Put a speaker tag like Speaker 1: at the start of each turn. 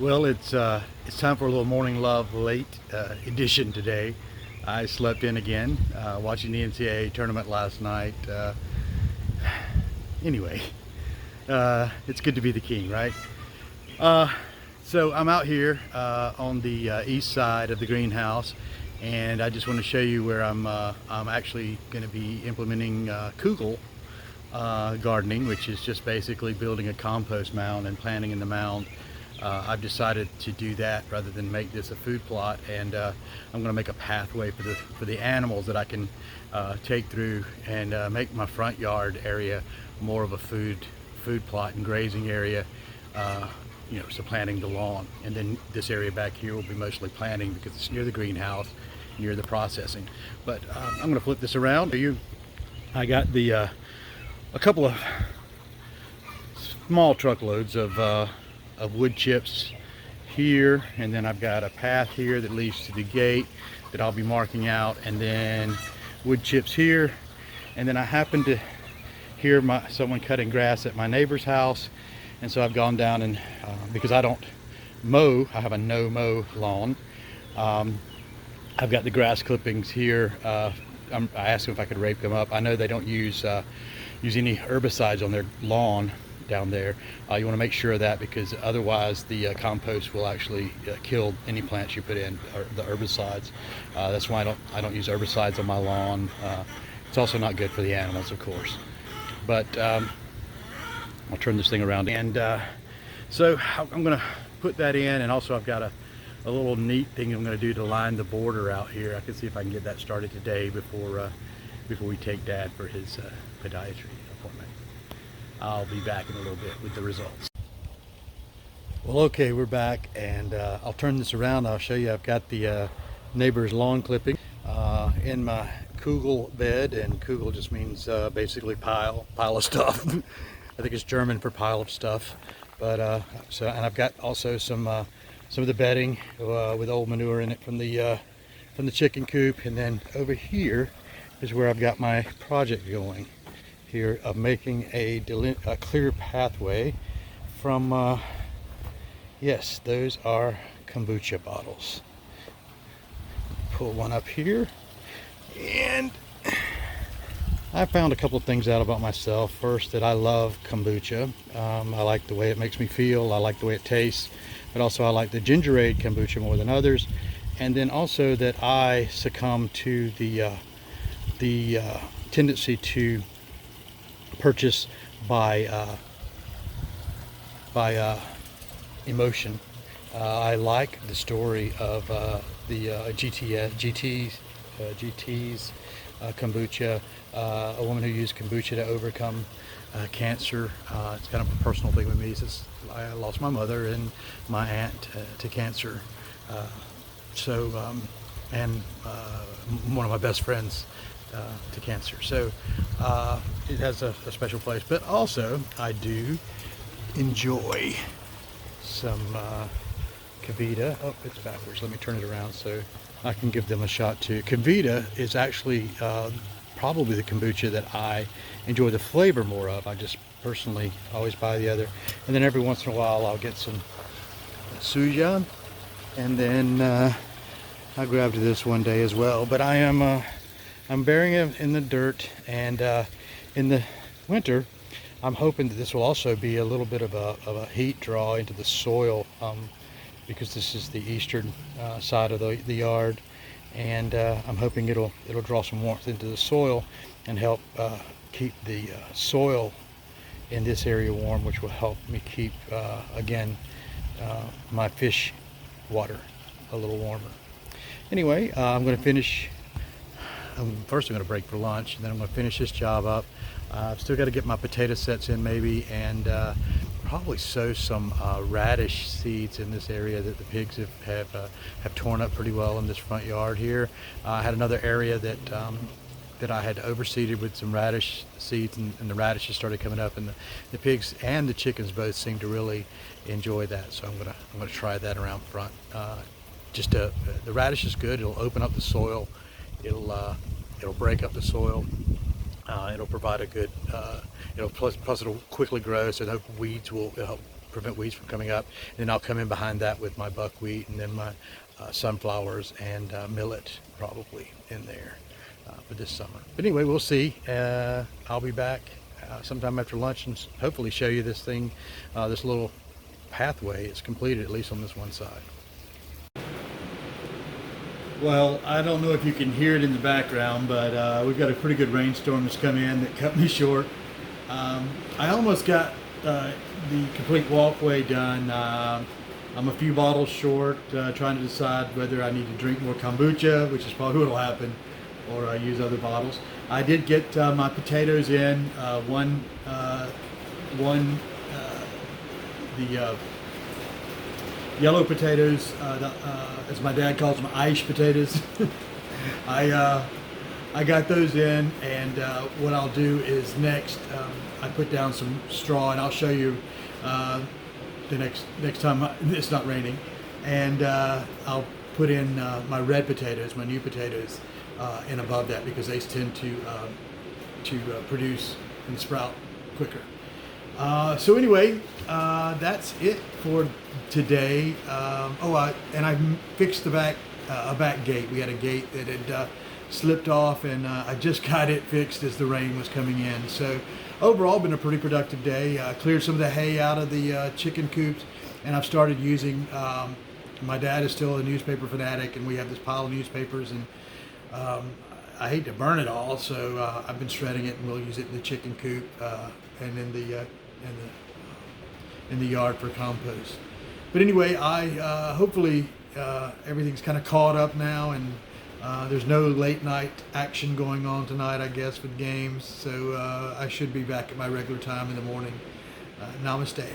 Speaker 1: Well, it's time for a little morning love late edition today. I slept in again, watching the NCAA tournament last night. Anyway, it's good to be the king, right? Uh, so I'm out here on the east side of the greenhouse, and I just want to show you where I'm actually going to be implementing kugel gardening, which is just basically building a compost mound and planting in the mound. I've decided to do that rather than make this a food plot, and I'm going to make a pathway for the animals that I can take through and make my front yard area more of a food plot and grazing area. So planting the lawn, and then this area back here will be mostly planting because it's near the greenhouse, near the processing. But I'm going to flip this around. I got a couple of small truckloads of wood chips here, and then I've got a path here that leads to the gate that I'll be marking out, and then wood chips here, and then I happened to hear someone cutting grass at my neighbor's house, and so I've gone down and because I don't mow, I have a no mow lawn. I've got the grass clippings here. I asked them if I could rape them up. I know they don't use any herbicides on their lawn down there. You want to make sure of that, because otherwise the compost will actually kill any plants you put in, or the herbicides. That's why I don't use herbicides on my lawn. It's also not good for the animals, of course. But I'll turn this thing around, and so I'm going to put that in, and also I've got a little neat thing I'm going to do to line the border out here. I can see if I can get that started today before we take Dad for his podiatry appointment. I'll be back in a little bit with the results. Well, okay, we're back, and I'll turn this around. I'll show you. I've got the neighbor's lawn clipping in my kugel bed, and kugel just means basically pile of stuff. I think it's German for pile of stuff. But and I've got also some of the bedding with old manure in it from the chicken coop, and then over here is where I've got my project going here of making a clear pathway from yes, those are kombucha bottles. Pull one up here, and I found a couple of things out about myself. First, that I love kombucha. I like the way it makes me feel. I like the way it tastes. But also I like the ginger ale kombucha more than others. And then also that I succumb to the tendency to purchase by emotion. I like the story of the GT's kombucha, a woman who used kombucha to overcome cancer. It's kind of a personal thing with me, since I lost my mother and my aunt to cancer. And one of my best friends to cancer. So it has a special place. But also, I do enjoy some Kavita. Oh, it's backwards. Let me turn it around so I can give them a shot too. Kavita is actually probably the kombucha that I enjoy the flavor more of. I just personally always buy the other, and then every once in a while I'll get some Suja, and then I grabbed this one day as well. But I'm burying it in the dirt, and in the winter I'm hoping that this will also be a little bit of a heat draw into the soil, because this is the eastern side of the yard, and I'm hoping it'll draw some warmth into the soil and help keep the soil in this area warm, which will help me keep again my fish water a little warmer. Anyway, I'm going to finish. First I'm going to break for lunch, and then I'm going to finish this job up. I've still got to get my potato sets in maybe, and probably sow some radish seeds in this area that the pigs have torn up pretty well in this front yard here. I had another area that I had overseeded with some radish seeds, and the radishes started coming up, and the pigs and the chickens both seem to really enjoy that. So I'm gonna try that around front. The radish is good. It'll open up the soil. It'll break up the soil. It'll provide a good, plus it'll quickly grow, so no weeds will help prevent weeds from coming up. And then I'll come in behind that with my buckwheat and then my sunflowers and millet probably in there for this summer. But anyway, we'll see. I'll be back sometime after lunch and hopefully show you this thing, this little pathway is completed, at least on this one side. Well, I don't know if you can hear it in the background, but we've got a pretty good rainstorm that's come in that cut me short. I almost got the complete walkway done. I'm a few bottles short, trying to decide whether I need to drink more kombucha, which is probably what will happen, or use other bottles. I did get my potatoes in, the yellow potatoes, as my dad calls them, Irish potatoes. I got those in, and what I'll do is next I put down some straw, and I'll show you the next time it's not raining, and I'll put in my red potatoes, my new potatoes, and above that, because they tend to produce and sprout quicker. So anyway, that's it for today. And I fixed the back a back gate. We had a gate that had slipped off, and I just got it fixed as the rain was coming in. So overall, been a pretty productive day. Cleared some of the hay out of the chicken coops, and I've started using. My dad is still a newspaper fanatic, and we have this pile of newspapers, and I hate to burn it all, so I've been shredding it, and we'll use it in the chicken coop and in the yard for compost. But anyway, I hopefully everything's kind of caught up now, and there's no late night action going on tonight, I guess, with games. So I should be back at my regular time in the morning. Namaste.